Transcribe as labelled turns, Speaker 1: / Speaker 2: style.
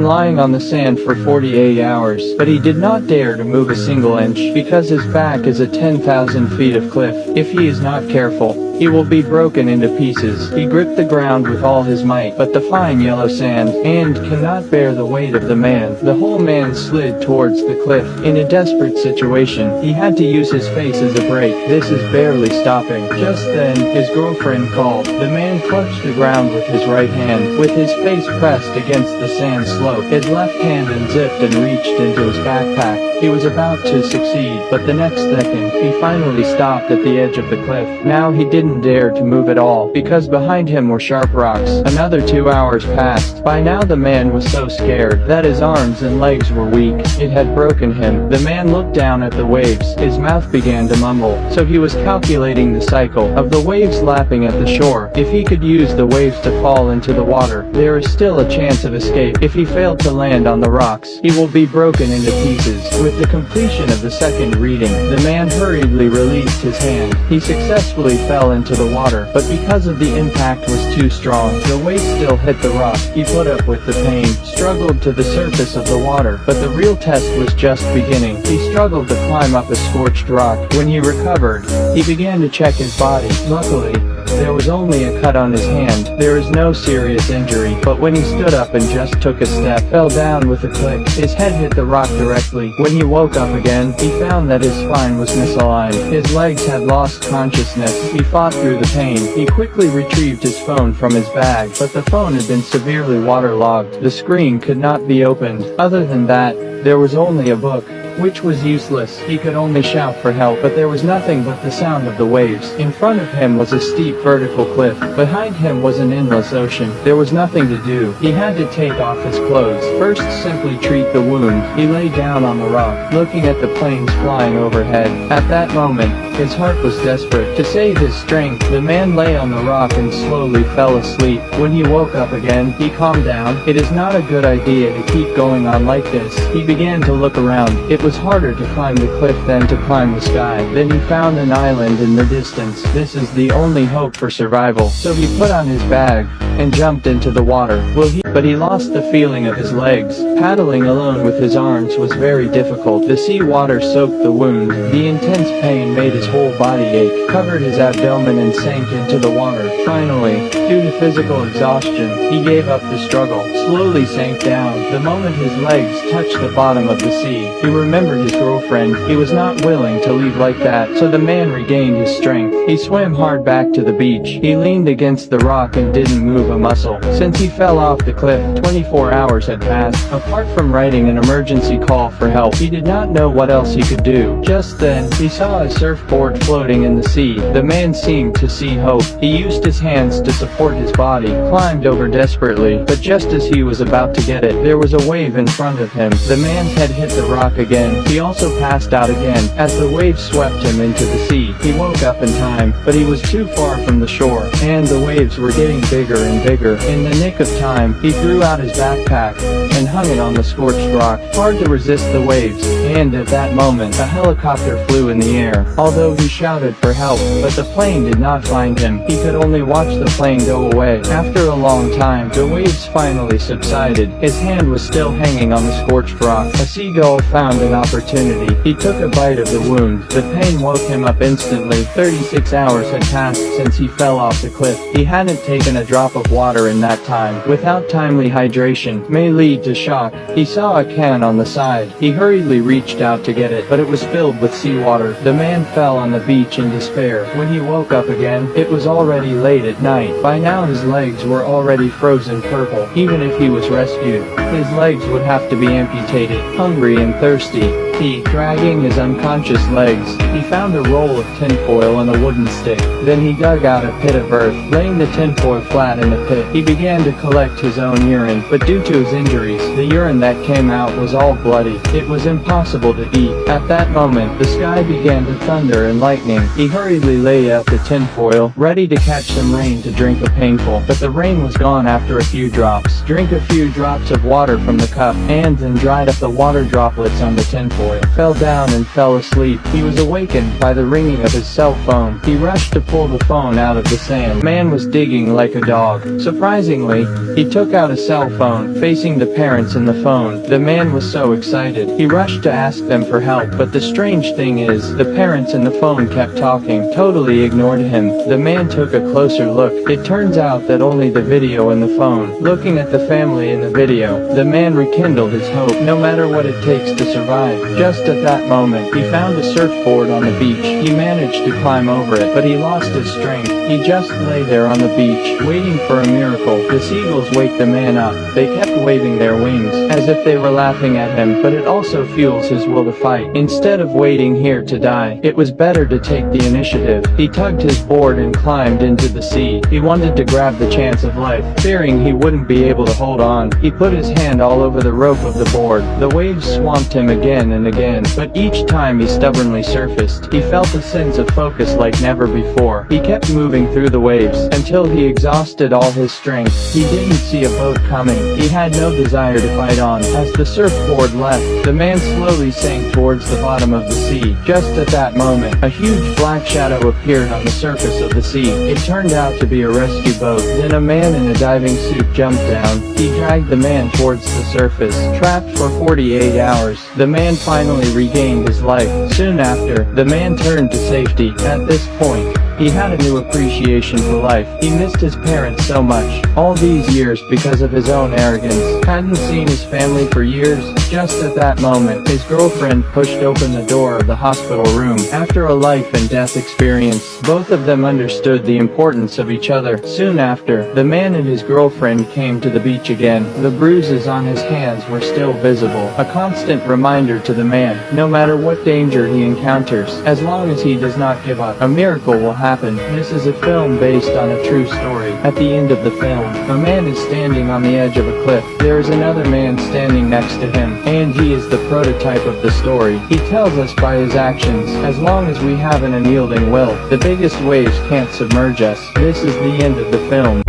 Speaker 1: lying on the sand for 48 hours, but he did not dare to move a single inch, because his back is a 10,000 feet of cliff. If he is not careful, he will be broken into pieces. He gripped the ground with all his might, but the fine yellow sand and cannot bear the weight of the man. The whole man slid towards the cliff. In a desperate situation, he had to use his face as a brake. This is barely stopping. Just then, his girlfriend called. The man clutched the ground with his right hand, with his face pressed against the sand slope. His left hand unzipped and reached into his backpack. He was about to succeed, but the next second, he finally stopped at the edge of the cliff. Now he didn't dare to move at all, because behind him were sharp rocks. Another 2 hours passed. By now the man was so scared that his arms and legs were weak. It had broken him. The man looked down at the waves. His mouth began to mumble. So he was calculating the cycle of the waves lapping at the shore. If he could use the waves to fall into the water, there is still a chance of escape. If he failed to land on the rocks, he will be broken into pieces. With the completion of the second reading, the man hurriedly released his hand. He successfully fell into the water, but because of the impact was too strong, the weight still hit the rock. He put up with the pain, struggled to the surface of the water, but the real test was just beginning. He struggled to climb up a scorched rock. When he recovered, he began to check his body. Luckily, there was only a cut on his hand. There is no serious injury, but when he stood up and just took a step, fell down with a click. His head hit the rock directly. When he woke up again, he found that his spine was misaligned. His legs had lost consciousness. He fought through the pain. He quickly retrieved his phone from his bag, but the phone had been severely waterlogged. The screen could not be opened. Other than that, there was only a book, which was useless. He could only shout for help, but there was nothing but the sound of the waves. In front of him was a steep vertical cliff. Behind him was an endless ocean. There was nothing to do. He had to take off his clothes. First, simply treat the wound. He lay down on the rock, looking at the planes flying overhead. At that moment, his heart was desperate. To save his strength, the man lay on the rock and slowly fell asleep. When he woke up again, he calmed down. It is not a good idea to keep going on like this. He began to look around. It was harder to climb the cliff than to climb the sky. Then he found an island in the distance. This is the only hope for survival. So he put on his bag and jumped into the water. But he lost the feeling of his legs. Paddling alone with his arms was very difficult. The sea water soaked the wound. The intense pain made his whole body ache, covered his abdomen and sank into the water. Finally, due to physical exhaustion, he gave up the struggle, slowly sank down. The moment his legs touched the bottom of the sea, he remembered his girlfriend. He was not willing to leave like that, so the man regained his strength. He swam hard back to the beach. He leaned against the rock and didn't move a muscle. Since he fell off the cliff, 24 hours had passed. Apart from writing an emergency call for help, he did not know what else he could do. Just then, he saw a surfboard floating in the sea. The man seemed to see hope. He used his hands to support his body, climbed over desperately, but just as he was about to get it, there was a wave in front of him. The man's head hit the rock again. He also passed out again, as the waves swept him into the sea. He woke up in time, but he was too far from the shore, and the waves were getting bigger and bigger. In the nick of time, he threw out his backpack and hung it on the scorched rock. Hard to resist the waves, and at that moment, a helicopter flew in the air. Although he shouted for help, but the plane did not find him. He could only watch the plane go away. After a long time, the waves finally subsided. His hand was still hanging on the scorched rock. A seagull found an opportunity. He took a bite of the wound. The pain woke him up instantly. 36 hours had passed since he fell off the cliff. He hadn't taken a drop of water in that time. Without timely hydration, may lead to shock. He saw a can on the side. He hurriedly reached out to get it, but it was filled with seawater. The man fell on the beach in despair. When he woke up again, it was already late at night. By now his legs were already frozen purple. Even if he was rescued, his legs would have to be amputated. Hungry and thirsty, he, dragging his unconscious legs, he found a roll of tinfoil and a wooden stick. Then he dug out a pit of earth, laying the tinfoil flat in the pit. He began to collect his own urine, but due to his injuries, the urine that came out was all bloody. It was impossible to eat. At that moment, the sky began to thunder and lightning. He hurriedly laid out the tinfoil, ready to catch some rain to drink a painful, but the rain was gone after a few drops. Drink a few drops of water from the cup, and then dried up the water droplets on the tinfoil. boy fell down and fell asleep. He was awakened by the ringing of his cell phone. He rushed to pull the phone out of the sand. The man was digging like a dog. Surprisingly, he took out a cell phone, facing the parents in the phone. The man was so excited. He rushed to ask them for help, but the strange thing is, the parents in the phone kept talking, totally ignored him. The man took a closer look. It turns out that only the video in the phone. Looking at the family in the video, the man rekindled his hope, no matter what it takes to survive. Just at that moment, he found a surfboard on the beach. He managed to climb over it, but he lost his strength. He just lay there on the beach, waiting for a miracle. The seagulls wake the man up. They kept waving their wings, as if they were laughing at him, but it also fuels his will to fight. Instead of waiting here to die, it was better to take the initiative. He tugged his board and climbed into the sea. He wanted to grab the chance of life, fearing he wouldn't be able to hold on. He put his hand all over the rope of the board. The waves swamped him again and again, but each time he stubbornly surfaced. He felt a sense of focus like never before. He kept moving through the waves, until he exhausted all his strength. He didn't see a boat coming. He had no desire to fight on. As the surfboard left, the man slowly sank towards the bottom of the sea. Just at that moment, a huge black shadow appeared on the surface of the sea. It turned out to be a rescue boat. Then a man in a diving suit jumped down. He dragged the man towards the surface. Trapped for 48 hours, the man finally regained his life. Soon after, the man turned to safety. At this point, he had a new appreciation for life. He missed his parents so much. All these years because of his own arrogance. Hadn't seen his family for years. Just at that moment, his girlfriend pushed open the door of the hospital room. After a life and death experience, both of them understood the importance of each other. Soon after, the man and his girlfriend came to the beach again. The bruises on his hands were still visible. A constant reminder to the man, no matter what danger he encounters, as long as he does not give up, a miracle will happen. This is a film based on a true story. At the end of the film, a man is standing on the edge of a cliff. There is another man standing next to him, and he is the prototype of the story. He tells us by his actions, as long as we have an unyielding will, the biggest waves can't submerge us. This is the end of the film.